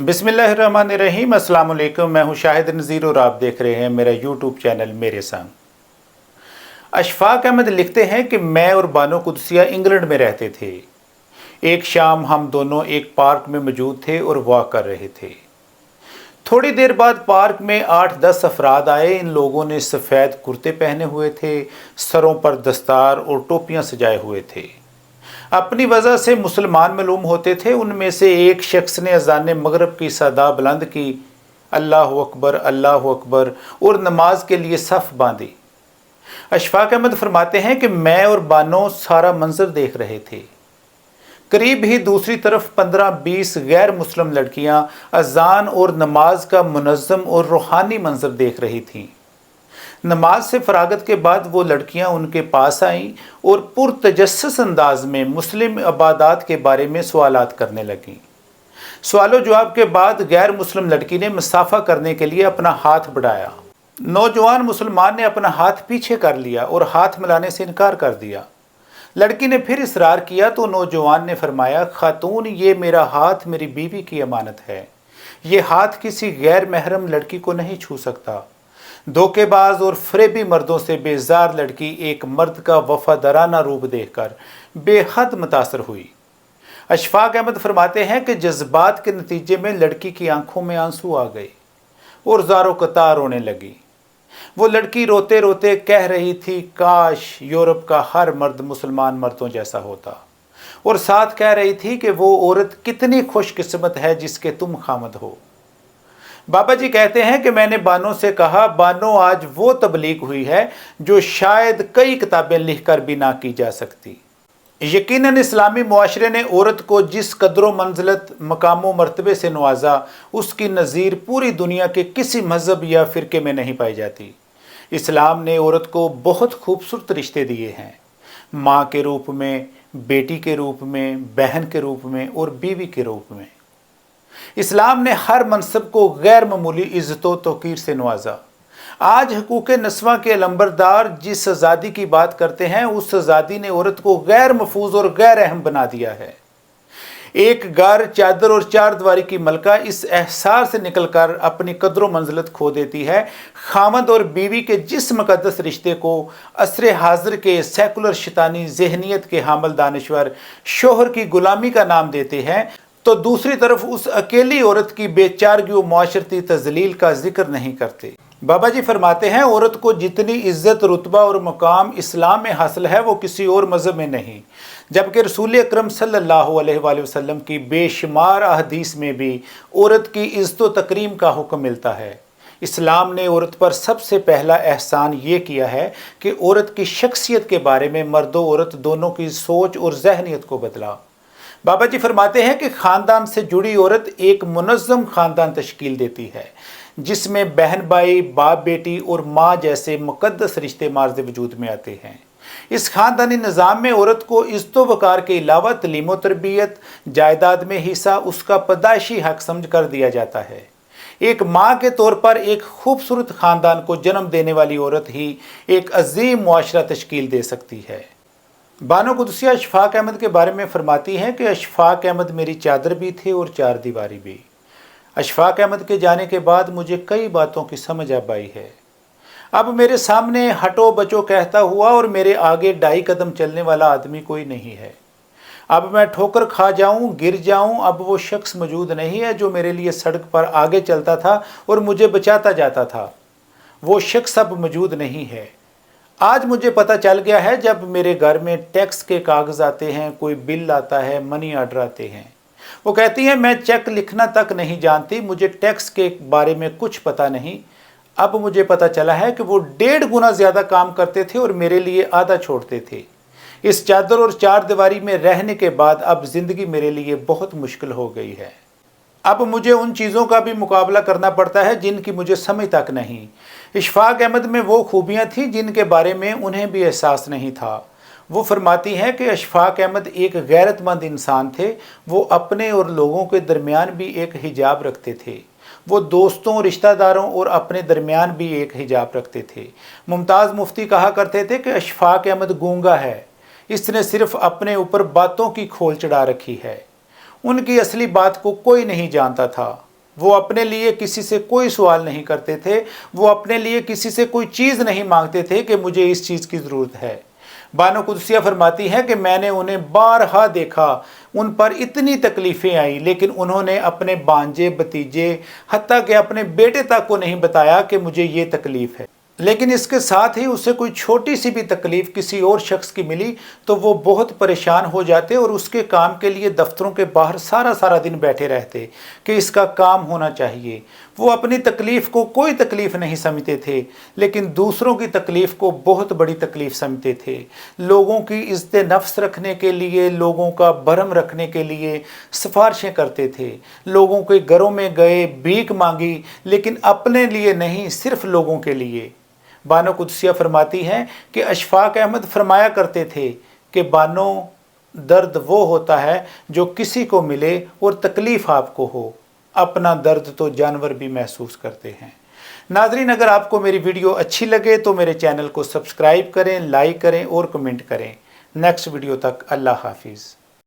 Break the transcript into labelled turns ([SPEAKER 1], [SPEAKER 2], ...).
[SPEAKER 1] बिस्मिल्लाहिर्रहमानिर्रहीम। अस्सलाम वालेकुम। मैं हूं शाहिद नज़ीर और आप देख रहे हैं मेरा यूट्यूब चैनल मेरे संग। अशफाक अहमद लिखते हैं कि मैं और बानो कुदसिया इंग्लैंड में रहते थे। एक शाम हम दोनों एक पार्क में मौजूद थे और वॉक कर रहे थे। थोड़ी देर बाद पार्क में 8-10 अफराद आए। इन लोगों ने सफ़ेद कुर्ते पहने हुए थे, सरों पर दस्तार और टोपियां सजाए हुए थे। अपनी वजह से मुसलमान मालूम होते थे। उनमें से एक शख्स ने अज़ान मगरिब की सदा बुलंद की, अल्लाह अकबर, और नमाज के लिए सफ़ बांधी। अशफाक अहमद फरमाते हैं कि मैं और बानो सारा मंजर देख रहे थे। करीब ही दूसरी तरफ 15-20 गैर मुस्लिम लड़कियां अज़ान और नमाज का मुनज़्ज़म और रूहानी मंजर देख रही थीं। नमाज से फरागत के बाद वो लड़कियां उनके पास आईं और पुरतजस्सुस अंदाज में मुस्लिम इबादत के बारे में सवालात करने लगीं। सवालों जवाब के बाद गैर मुस्लिम लड़की ने मुसाफा करने के लिए अपना हाथ बढ़ाया। नौजवान मुसलमान ने अपना हाथ पीछे कर लिया और हाथ मिलाने से इनकार कर दिया। लड़की ने फिर इसरार किया तो नौजवान ने फरमाया, खातून, ये मेरा हाथ मेरी बीवी की अमानत है। ये हाथ किसी गैर महरम लड़की को नहीं छू सकता। धोखेबाज और फरेबी मर्दों से बेजार लड़की एक मर्द का वफादाराना रूप देखकर बेहद मुतासर हुई। अशफाक अहमद फरमाते हैं कि जज्बात के नतीजे में लड़की की आंखों में आंसू आ गए और ज़ारो कतार रोने लगी। वो लड़की रोते रोते कह रही थी, काश यूरोप का हर मर्द मुसलमान मर्दों जैसा होता, और साथ कह रही थी कि वो औरत कितनी खुशकिस्मत है जिसके तुम खामद हो। बाबा जी कहते हैं कि मैंने बानो से कहा, बानो, आज वो तबलीग हुई है जो शायद कई किताबें लिखकर भी ना की जा सकती। यकीनन इस्लामी मुआशरे ने औरत को जिस कदर मंजिलत मकाम मर्तबे से नवाजा, उसकी नज़ीर पूरी दुनिया के किसी मज़हब या फ़िरके में नहीं पाई जाती। इस्लाम ने औरत को बहुत खूबसूरत रिश्ते दिए हैं, माँ के रूप में, बेटी के रूप में, बहन के रूप में और बीवी के रूप में। इस्लाम ने हर मनसब को गैर मामूली इज़्ज़त व तौक़ीर से नवाजा। आज हुकूक़े नस्वां के अलंबरदार जिस आज़ादी की बात करते हैं, उस आज़ादी ने औरत को गैर महफूज और गैर अहम बना दिया है। एक घर, चादर और चार दीवारी की मलका इस एहसास से निकल कर अपनी कदर मंजिलत खो देती है। खामद और बीवी के जिस मुक़द्दस रिश्ते को असर हाजिर के सेकुलर शैतानी जहनीत के हामिल दानश्वर शोहर की गुलामी का नाम देते हैं, तो दूसरी तरफ उस अकेली औरत की बेचारगी व माशरती तजलील का जिक्र नहीं करते। बाबा जी फरमाते हैं, औरत को जितनी इज़्ज़त, रुतबा और मुकाम इस्लाम में हासिल है वो किसी और मज़हब में नहीं, जबकि रसूल अकरम सल्लल्लाहु अलैहि वसल्लम की बेशुमार अहदीस में भी औरत की इज़्ज़त व तकरीम का हुक्म मिलता है। इस्लाम ने औरत पर सबसे पहला एहसान ये किया है कि औरत की शख्सियत के बारे में मर्द व औरत दोनों की सोच और जहनीत को बदला। बाबा जी फरमाते हैं कि ख़ानदान से जुड़ी औरत एक मुनज़्ज़म ख़ानदान तश्कील देती है, जिसमें बहन भाई, बाप बेटी और माँ जैसे मुक़द्दस रिश्ते मार्ज़ वजूद में आते हैं। इस ख़ानदानी निज़ाम में औरत को इज़्ज़त व वक़ार के अलावा तलीम व तरबियत, जायदाद में हिस्सा उसका पैदाइशी हक़ समझ कर दिया जाता है। एक माँ के तौर पर एक खूबसूरत ख़ानदान को जन्म देने वाली औरत ही एक अजीम मुआशरा तश्कील दे सकती है। बानो कुदसिया अशफाक अहमद के बारे में फरमाती हैं कि अशफाक अहमद मेरी चादर भी थे और चार दीवारी भी। अशफाक अहमद के जाने के बाद मुझे कई बातों की समझ अब आई है। अब मेरे सामने हटो बचो कहता हुआ और मेरे आगे 2.5 कदम चलने वाला आदमी कोई नहीं है। अब मैं ठोकर खा जाऊं, गिर जाऊं, अब वो शख्स मौजूद नहीं है जो मेरे लिए सड़क पर आगे चलता था और मुझे बचाता जाता था। वो शख्स अब मौजूद नहीं है। आज मुझे पता चल गया है, जब मेरे घर में टैक्स के कागज़ आते हैं, कोई बिल आता है, मनी ऑर्डर आते हैं, वो कहती हैं मैं चेक लिखना तक नहीं जानती, मुझे टैक्स के बारे में कुछ पता नहीं। अब मुझे पता चला है कि वो 1.5 गुना ज़्यादा काम करते थे और मेरे लिए आधा छोड़ते थे। इस चादर और चार दीवारी में रहने के बाद अब ज़िंदगी मेरे लिए बहुत मुश्किल हो गई है। अब मुझे उन चीज़ों का भी मुकाबला करना पड़ता है जिनकी मुझे समझ तक नहीं। अशफाक अहमद में वो खूबियाँ थीं जिनके बारे में उन्हें भी एहसास नहीं था। वो फरमाती हैं कि अशफाक अहमद एक गैरतमंद इंसान थे। वो अपने और लोगों के दरमियान भी एक हिजाब रखते थे। वो दोस्तों, रिश्तेदारों और अपने दरमियान भी एक हिजाब रखते थे। मुमताज़ मुफ्ती कहा करते थे कि अशफाक अहमद गूंगा है, इसने सिर्फ अपने ऊपर बातों की खोल चढ़ा रखी है। उनकी असली बात को कोई नहीं जानता था। वो अपने लिए किसी से कोई सवाल नहीं करते थे, वो अपने लिए किसी से कोई चीज़ नहीं मांगते थे कि मुझे इस चीज़ की ज़रूरत है। बानो कुद्सिया फरमाती हैं कि मैंने उन्हें बारहा देखा, उन पर इतनी तकलीफ़ें आई, लेकिन उन्होंने अपने भांजे भतीजे हत्ता कि अपने बेटे तक को नहीं बताया कि मुझे ये तकलीफ़ है। लेकिन इसके साथ ही उसे कोई छोटी सी भी तकलीफ़ किसी और शख्स की मिली तो वो बहुत परेशान हो जाते और उसके काम के लिए दफ्तरों के बाहर सारा सारा दिन बैठे रहते कि इसका काम होना चाहिए। वो अपनी तकलीफ़ को कोई तकलीफ़ नहीं समझते थे, लेकिन दूसरों की तकलीफ़ को बहुत बड़ी तकलीफ़ समझते थे। लोगों की इज़्ज़त नफ्स रखने के लिए, लोगों का भरम रखने के लिए सिफारिशें करते थे। लोगों के घरों में गए, भीख मांगी, लेकिन अपने लिए नहीं, सिर्फ लोगों के लिए। बानो कुद्सिया फरमाती हैं कि अशफाक अहमद फरमाया करते थे कि बानो, दर्द वो होता है जो किसी को मिले और तकलीफ़ आपको हो, अपना दर्द तो जानवर भी महसूस करते हैं। नाज़रीन, अगर आपको मेरी वीडियो अच्छी लगे तो मेरे चैनल को सब्सक्राइब करें, लाइक करें और कमेंट करें। नेक्स्ट वीडियो तक अल्लाह हाफिज़।